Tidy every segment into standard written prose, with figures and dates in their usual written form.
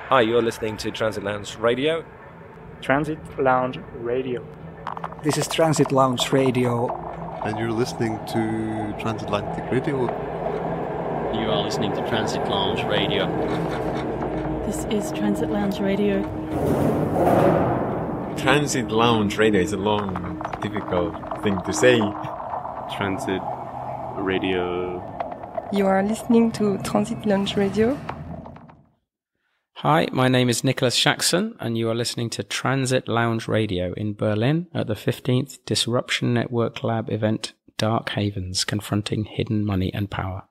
Hi, you're listening to Transit Lounge Radio. Transit Lounge Radio. This is Transit Lounge Radio. And you're listening to Transatlantic Radio. You are listening to Transit Lounge Radio. This is Transit Lounge Radio. Transit Lounge Radio is a long, difficult thing to say. Transit Radio. You are listening to Transit Lounge Radio. Hi, my name is Nicholas Shaxson, and you are listening to Transit Lounge Radio in Berlin at the 15th Disruption Network Lab event, Dark Havens, Confronting Hidden Money and Power.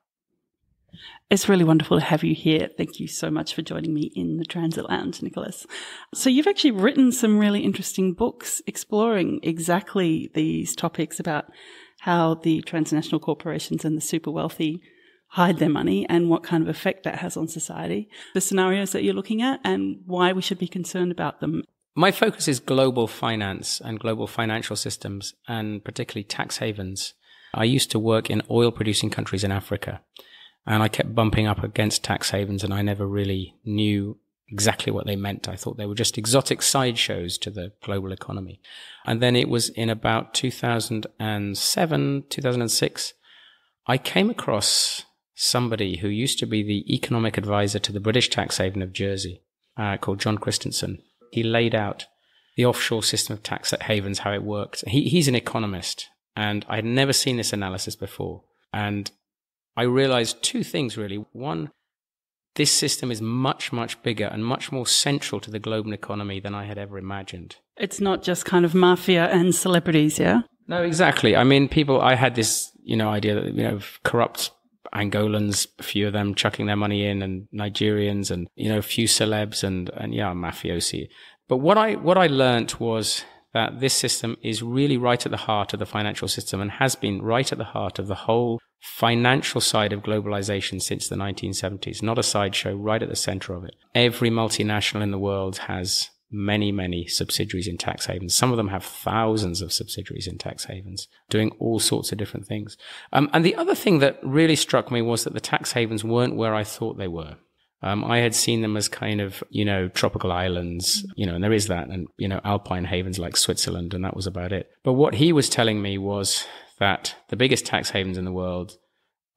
It's really wonderful to have you here. Thank you so much for joining me in the Transit Lounge, Nicholas. So you've actually written some really interesting books exploring exactly these topics about how the transnational corporations and the super wealthy hide their money and what kind of effect that has on society, the scenarios that you're looking at and why we should be concerned about them. My focus is global finance and global financial systems, and particularly tax havens. I used to work in oil-producing countries in Africa, and I kept bumping up against tax havens, and I never really knew exactly what they meant. I thought they were just exotic sideshows to the global economy. And then it was in about 2007, 2006, I came across somebody who used to be the economic advisor to the British tax haven of Jersey, called John Christensen. He laid out the offshore system of tax havens, how it worked. He's an economist, and I had never seen this analysis before. And I realized two things, really. One, this system is much, much bigger and much more central to the global economy than I had ever imagined. It's not just kind of mafia and celebrities, yeah? No, exactly. I mean, I had this, idea that, corrupt Angolans, a few of them chucking their money in, and Nigerians, and a few celebs, and mafiosi. But what I learnt was that this system is really right at the heart of the financial system, and has been right at the heart of the whole financial side of globalization since the 1970s. Not a sideshow, right at the center of it. Every multinational in the world has many, many subsidiaries in tax havens. Some of them have thousands of subsidiaries in tax havens, doing all sorts of different things. And the other thing that really struck me was that the tax havens weren't where I thought they were. I had seen them as kind of, tropical islands, and there is that, and, alpine havens like Switzerland, and that was about it. But what he was telling me was that the biggest tax havens in the world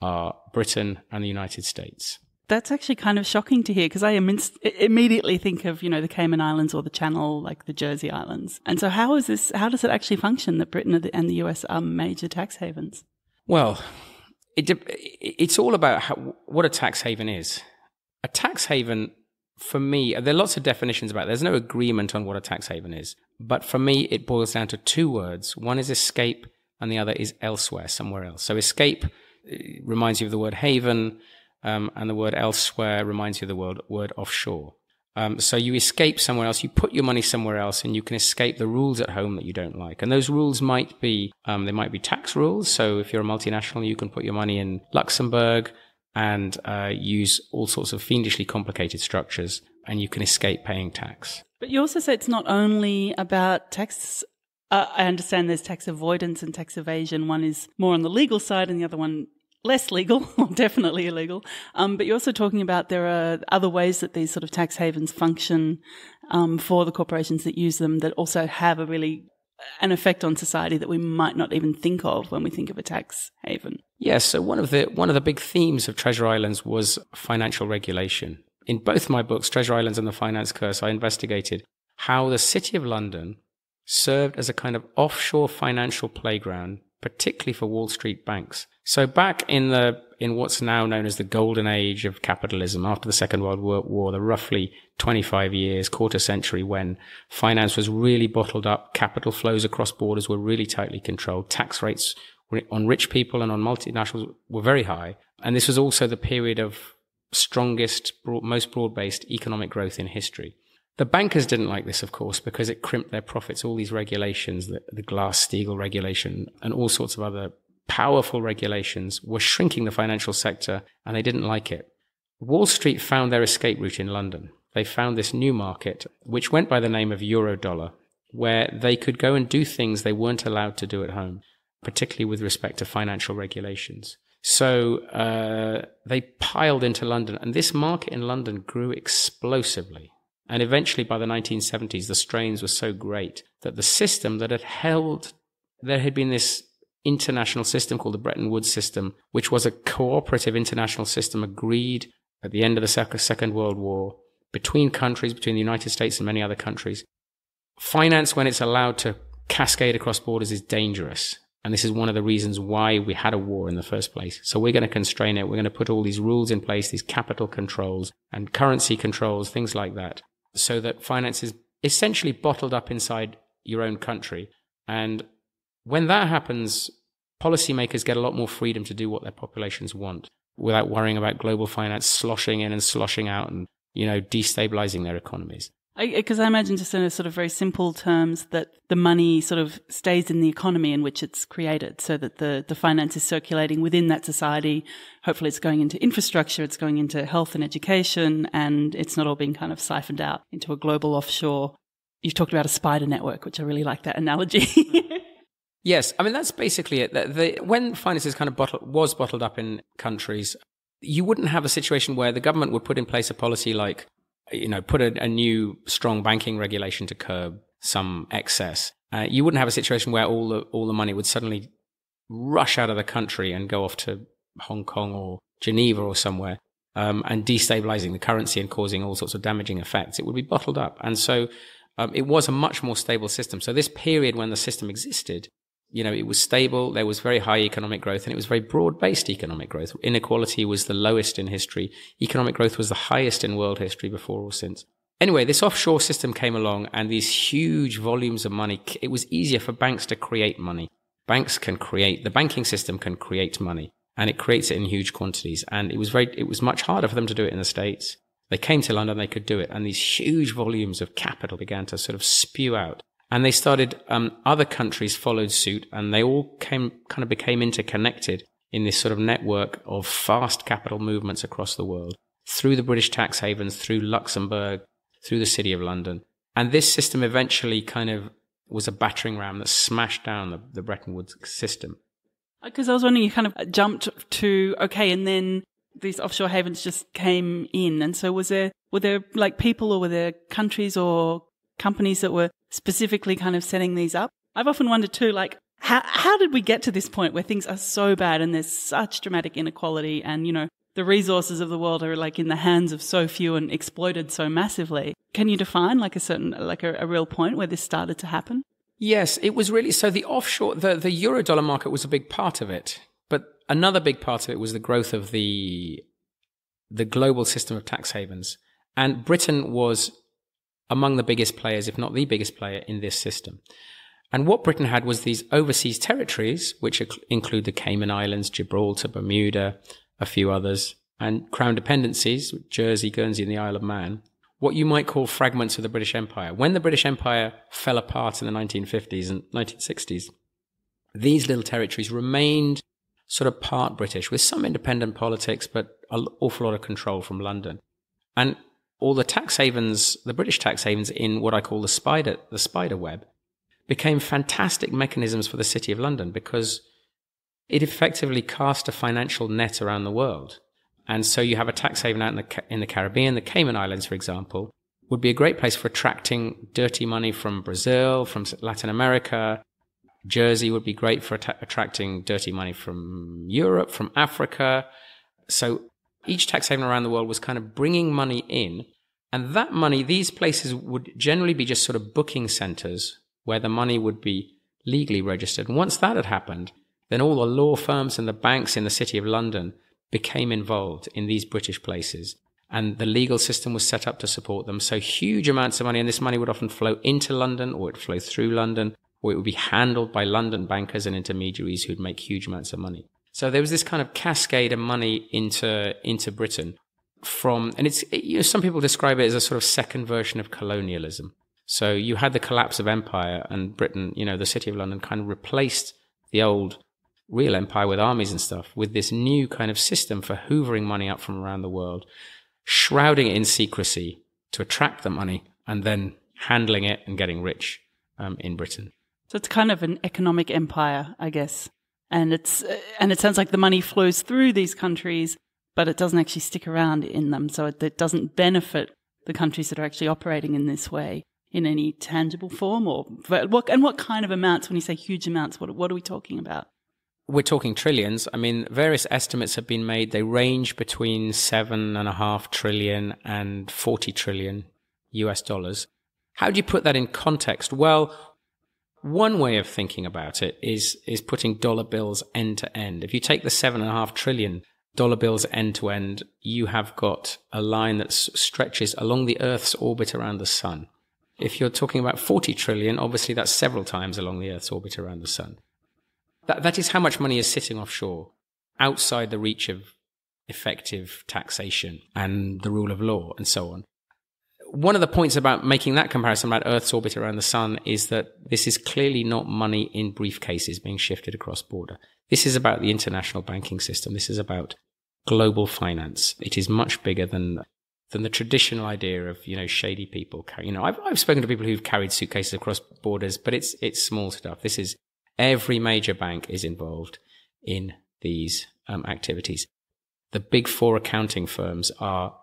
are Britain and the United States. That's actually kind of shocking to hear, because I immediately think of, the Cayman Islands or the Channel, like the Jersey Islands. And so how does it actually function that Britain and the US are major tax havens? Well, it's all about what a tax haven is. A tax haven, for me, there are lots of definitions about it. There's no agreement on what a tax haven is. But for me, it boils down to two words. One is escape, and the other is elsewhere, somewhere else. So escape reminds you of the word haven, and the word elsewhere reminds you of the word offshore. So you escape somewhere else, you put your money somewhere else, and you can escape the rules at home that you don't like. And those rules might be, they might be tax rules. So if you're a multinational, you can put your money in Luxembourg and use all sorts of fiendishly complicated structures, and you can escape paying tax. But you also say it's not only about tax. I understand there's tax avoidance and tax evasion. One is more on the legal side and the other one less legal, or definitely illegal. But you're also talking about there are other ways that these sort of tax havens function for the corporations that use them that also have an effect on society that we might not even think of when we think of a tax haven. Yes, so one of the big themes of Treasure Islands was financial regulation. In both my books, Treasure Islands and The Finance Curse, I investigated how the City of London served as a kind of offshore financial playground, particularly for Wall Street banks. So back in what's now known as the golden age of capitalism, after the Second World War, the roughly 25 years, quarter century, when finance was really bottled up, capital flows across borders were really tightly controlled, tax rates on rich people and on multinationals were very high. And this was also the period of strongest, most broad-based economic growth in history. The bankers didn't like this, of course, because it crimped their profits. All these regulations, the Glass-Steagall regulation and all sorts of other powerful regulations were shrinking the financial sector, and they didn't like it. Wall Street found their escape route in London. They found this new market, which went by the name of Eurodollar, where they could go and do things they weren't allowed to do at home, particularly with respect to financial regulations. So they piled into London, and this market in London grew explosively. And eventually, by the 1970s, the strains were so great that the system that there had been this international system called the Bretton Woods system, which was a cooperative international system agreed at the end of the Second World War between countries, between the United States and many other countries. Finance, when it's allowed to cascade across borders, is dangerous. And this is one of the reasons why we had a war in the first place. So we're going to constrain it. We're going to put all these rules in place, these capital controls and currency controls, things like that, so that finance is essentially bottled up inside your own country. And when that happens, policymakers get a lot more freedom to do what their populations want without worrying about global finance sloshing in and sloshing out and, destabilizing their economies. Because I imagine, just in a sort of very simple terms, that the money sort of stays in the economy in which it's created, so that the finance is circulating within that society. Hopefully it's going into infrastructure, it's going into health and education, and it's not all being kind of siphoned out into a global offshore. You talked about a spider network, which I really like that analogy. Yes, I mean, that's basically it. When finance is kind of bottled up in countries, you wouldn't have a situation where the government would put in place a policy like, put a new strong banking regulation to curb some excess. You wouldn't have a situation where all the money would suddenly rush out of the country and go off to Hong Kong or Geneva or somewhere, and destabilizing the currency and causing all sorts of damaging effects. It would be bottled up. And so it was a much more stable system. So this period when the system existed, it was stable, there was very high economic growth, and it was very broad-based economic growth. Inequality was the lowest in history. Economic growth was the highest in world history before or since. Anyway, this offshore system came along, and these huge volumes of money, it was easier for banks to create money. The banking system can create money, and it creates it in huge quantities. And it was much harder for them to do it in the States. They came to London, they could do it, and these huge volumes of capital began to sort of spew out. And they started, other countries followed suit, and they all became interconnected in this sort of network of fast capital movements across the world, through the British tax havens, through Luxembourg, through the City of London. And this system eventually kind of was a battering ram that smashed down the Bretton Woods system. Because I was wondering, you kind of jumped to, okay, and then these offshore havens just came in. And so were there like people, or were there countries or companies that were specifically kind of setting these up? I've often wondered too, like, how did we get to this point where things are so bad and there's such dramatic inequality, and, the resources of the world are like in the hands of so few and exploited so massively? Can you define like a real point where this started to happen? Yes, it was really, so the offshore, the Eurodollar market was a big part of it, but another big part of it was the growth of the global system of tax havens. And Britain was among the biggest players, if not the biggest player in this system. And what Britain had was these overseas territories, which include the Cayman Islands, Gibraltar, Bermuda, a few others, and crown dependencies, Jersey, Guernsey, and the Isle of Man, what you might call fragments of the British Empire. When the British Empire fell apart in the 1950s and 1960s, these little territories remained sort of part British, with some independent politics, but an awful lot of control from London. And all the tax havens, the British tax havens in what I call the spider web, became fantastic mechanisms for the City of London, because it effectively cast a financial net around the world. And so you have a tax haven out in the Caribbean. The Cayman Islands, for example, would be a great place for attracting dirty money from Brazil, from Latin America. Jersey would be great for attracting dirty money from Europe, from Africa. So each tax haven around the world was kind of bringing money in. And that money, these places would generally be just sort of booking centers where the money would be legally registered. And once that had happened, then all the law firms and the banks in the City of London became involved in these British places. And the legal system was set up to support them. So huge amounts of money, and this money would often flow into London, or it would flow through London, or it would be handled by London bankers and intermediaries who'd make huge amounts of money. So there was this kind of cascade of money into Britain. And it's, some people describe it as a sort of second version of colonialism. So you had the collapse of empire, and Britain, the City of London kind of replaced the old real empire with armies and stuff, with this new kind of system for hoovering money up from around the world, shrouding it in secrecy to attract the money, and then handling it and getting rich in Britain. So it's kind of an economic empire, I guess. And it sounds like the money flows through these countries, but it doesn't actually stick around in them. So it doesn't benefit the countries that are actually operating in this way in any tangible form. What kind of amounts, when you say huge amounts, what are we talking about? We're talking trillions. I mean, various estimates have been made. They range between 7.5 trillion and 40 trillion US dollars. How do you put that in context? Well, one way of thinking about it is putting dollar bills end to end. If you take the 7.5 trillion dollar bills end to end, you have got a line that stretches along the Earth's orbit around the sun. If you're talking about 40 trillion, obviously that's several times along the Earth's orbit around the sun. That is how much money is sitting offshore, outside the reach of effective taxation and the rule of law and so on. One of the points about making that comparison about Earth's orbit around the sun is that this is clearly not money in briefcases being shifted across border. This is about the international banking system. This is about global finance. It is much bigger than the traditional idea of, shady people. I've spoken to people who've carried suitcases across borders, but it's small stuff. This is every major bank is involved in these activities. The big four accounting firms are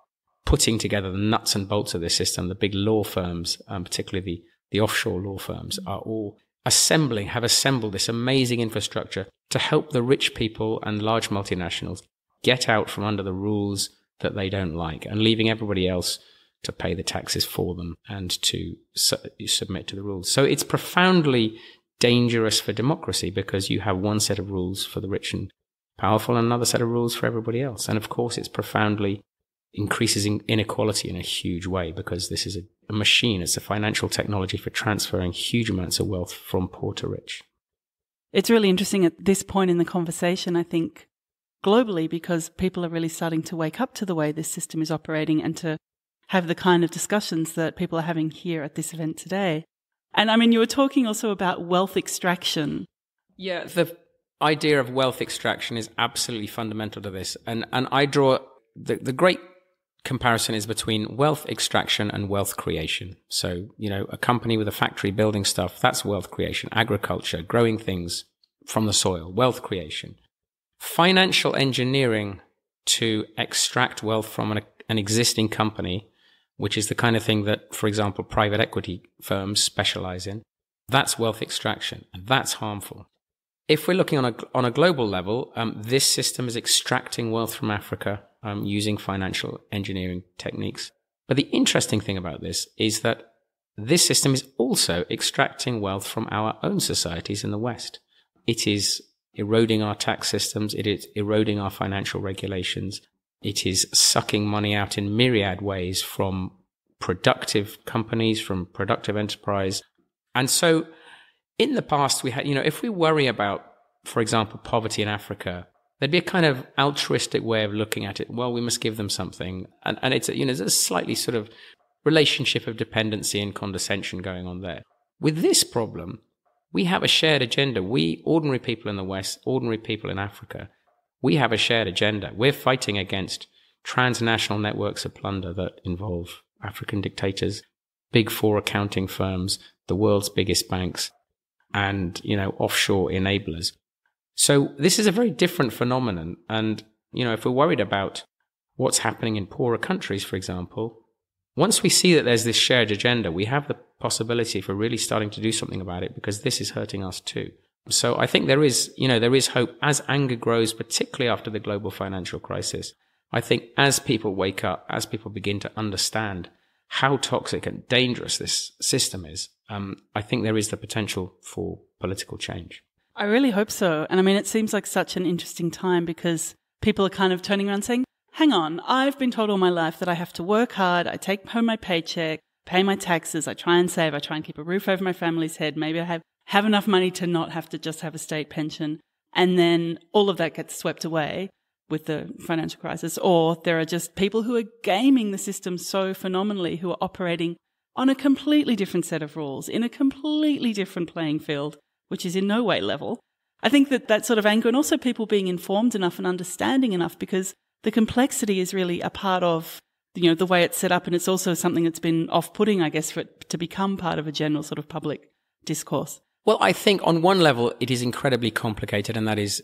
putting together the nuts and bolts of this system. The big law firms, particularly the offshore law firms, are all have assembled this amazing infrastructure to help the rich people and large multinationals get out from under the rules that they don't like and leaving everybody else to pay the taxes for them and to submit to the rules. So it's profoundly dangerous for democracy because you have one set of rules for the rich and powerful and another set of rules for everybody else. And of course, it's profoundly increases inequality in a huge way because this is a machine. It's a financial technology for transferring huge amounts of wealth from poor to rich. It's really interesting at this point in the conversation, I think, globally, because people are really starting to wake up to the way this system is operating and to have the kind of discussions that people are having here at this event today. And I mean, you were talking also about wealth extraction. Yeah, the idea of wealth extraction is absolutely fundamental to this. And I draw the great comparison is between wealth extraction and wealth creation. So, a company with a factory building stuff, that's wealth creation. Agriculture, growing things from the soil, wealth creation. Financial engineering to extract wealth from an existing company, which is the kind of thing that, for example, private equity firms specialize in, that's wealth extraction, and that's harmful. If we're looking on a global level, this system is extracting wealth from Africa using financial engineering techniques. But the interesting thing about this is that this system is also extracting wealth from our own societies in the West. It is eroding our tax systems. It is eroding our financial regulations. It is sucking money out in myriad ways from productive companies, from productive enterprise. And so in the past, we had, if we worry about, for example, poverty in Africa, there'd be a kind of altruistic way of looking at it. Well, we must give them something. And it's, there's a slightly sort of relationship of dependency and condescension going on there. With this problem, we have a shared agenda. We, ordinary people in the West, ordinary people in Africa, we have a shared agenda. We're fighting against transnational networks of plunder that involve African dictators, big four accounting firms, the world's biggest banks, and, offshore enablers. So this is a very different phenomenon. And, if we're worried about what's happening in poorer countries, for example, once we see that there's this shared agenda, we have the possibility for really starting to do something about it because this is hurting us too. So I think there is hope as anger grows, particularly after the global financial crisis. I think as people wake up, as people begin to understand how toxic and dangerous this system is, I think there is the potential for political change. I really hope so. And I mean, it seems like such an interesting time because people are kind of turning around saying, hang on, I've been told all my life that I have to work hard, I take home my paycheck, pay my taxes, I try and save, I try and keep a roof over my family's head, maybe I have enough money to not have to just have a state pension. And then all of that gets swept away with the financial crisis. Or there are just people who are gaming the system so phenomenally, who are operating on a completely different set of rules, in a completely different playing field, which is in no way level. I think that sort of anger, and also people being informed enough and understanding enough, because the complexity is really a part of, the way it's set up. And it's also something that's been off-putting, I guess, for it to become part of a general sort of public discourse. Well, I think on one level it is incredibly complicated, and that is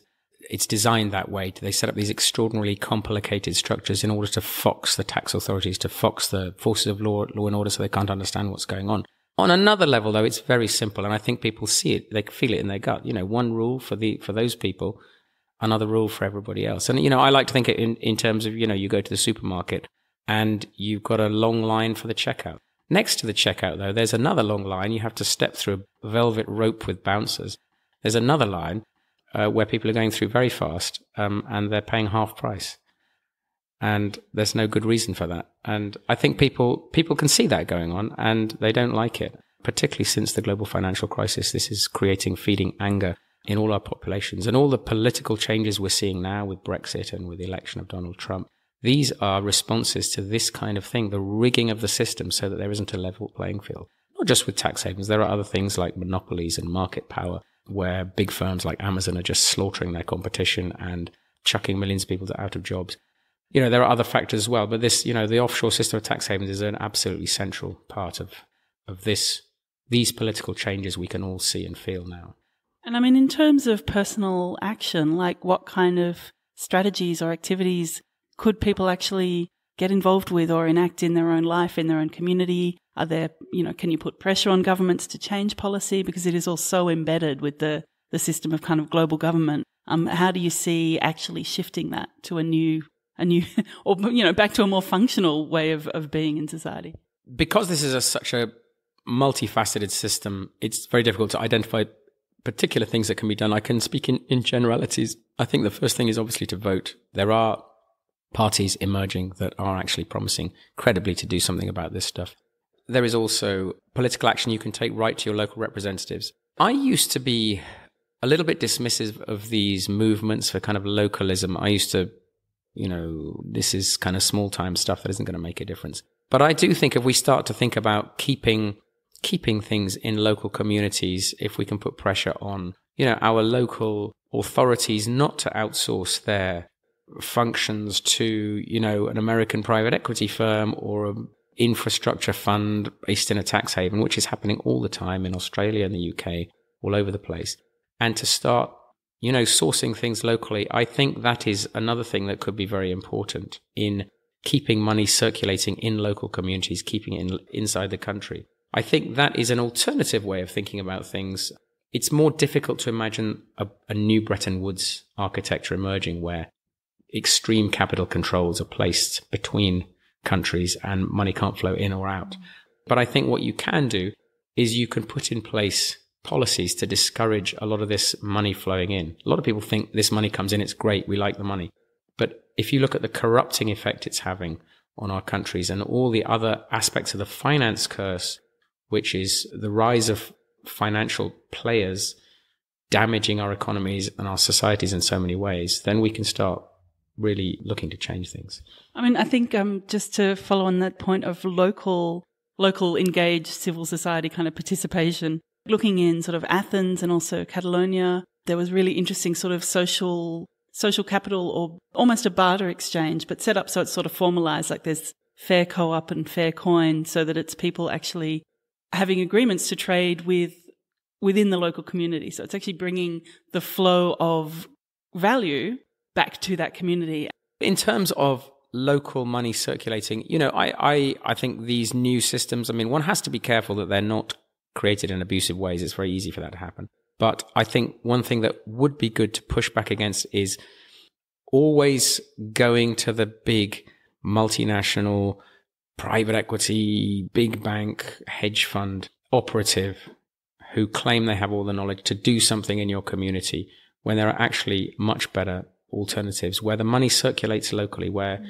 it's designed that way. They set up these extraordinarily complicated structures in order to fox the tax authorities, to fox the forces of law and order so they can't understand what's going on. On another level, though, it's very simple, and I think people see it, they feel it in their gut. One rule for those people, another rule for everybody else. And, I like to think it in terms of, you go to the supermarket and you've got a long line for the checkout. Next to the checkout, though, there's another long line. You have to step through a velvet rope with bouncers. There's another line where people are going through very fast, and they're paying half price. And there's no good reason for that. And I think people can see that going on, and they don't like it, particularly since the global financial crisis. This is feeding anger in all our populations. And all the political changes we're seeing now with Brexit and with the election of Donald Trump, these are responses to this kind of thing, the rigging of the system so that there isn't a level playing field. Not just with tax havens. There are other things like monopolies and market power where big firms like Amazon are just slaughtering their competition and chucking millions of people out of jobs. There are other factors as well, but this, the offshore system of tax havens is an absolutely central part of these political changes we can all see and feel now. And I mean, in terms of personal action, like what kind of strategies or activities could people actually get involved with or enact in their own life, in their own community? Are there, can you put pressure on governments to change policy? Because it is all so embedded with the system of kind of global government. How do you see actually shifting that to a new, or, back to a more functional way of being in society? Because this is such a multifaceted system, it's very difficult to identify particular things that can be done. I can speak in generalities. I think the first thing is obviously to vote. There are parties emerging that are actually promising credibly to do something about this stuff. There is also political action you can take right to your local representatives. I used to be a little bit dismissive of these movements for kind of localism. I used to, this is kind of small time stuff that isn't going to make a difference. But I do think if we start to think about keeping things in local communities, if we can put pressure on, our local authorities not to outsource their functions to, an American private equity firm or an infrastructure fund based in a tax haven, which is happening all the time in Australia and the UK, all over the place. And to start, sourcing things locally, I think that is another thing that could be very important in keeping money circulating in local communities, keeping it inside the country. I think that is an alternative way of thinking about things. It's more difficult to imagine a new Bretton Woods architecture emerging where extreme capital controls are placed between countries and money can't flow in or out. But I think what you can do is you can put in place policies to discourage a lot of this money flowing in. A lot of people think this money comes in, it's great, we like the money. But if you look at the corrupting effect it's having on our countries and all the other aspects of the finance curse, which is the rise of financial players damaging our economies and our societies in so many ways, then we can start really looking to change things. I mean, I think just to follow on that point of local engaged civil society kind of participation, looking in sort of Athens and also Catalonia, there was really interesting sort of social capital or almost a barter exchange, but set up so it's sort of formalized, like there's fair co-op and fair coin, so that it's people actually having agreements to trade within the local community. So it's actually bringing the flow of value back to that community. In terms of local money circulating, I think these new systems, one has to be careful that they're not created in abusive ways. It's very easy for that to happen. But I think one thing that would be good to push back against is always going to the big multinational private equity, big bank, hedge fund operative who claim they have all the knowledge to do something in your community when there are actually much better alternatives where the money circulates locally, where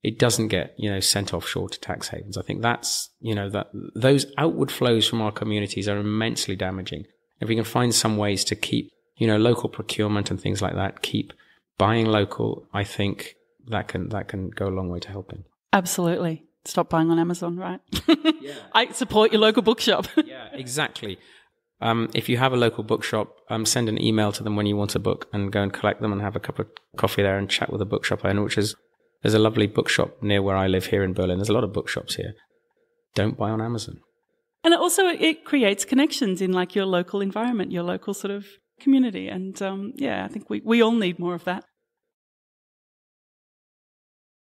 it doesn't get, sent offshore to tax havens. I think that's, that those outward flows from our communities are immensely damaging. If we can find some ways to keep, local procurement and things like that, keep buying local, I think that can go a long way to helping. Absolutely. Stop buying on Amazon, right? Yeah. I support your local bookshop. Yeah, exactly. If you have a local bookshop, send an email to them when you want a book and go and collect them and have a cup of coffee there and chat with a bookshop owner, there's a lovely bookshop near where I live here in Berlin. There's a lot of bookshops here. Don't buy on Amazon. And it creates connections in like your local environment, your local sort of community. And I think we all need more of that.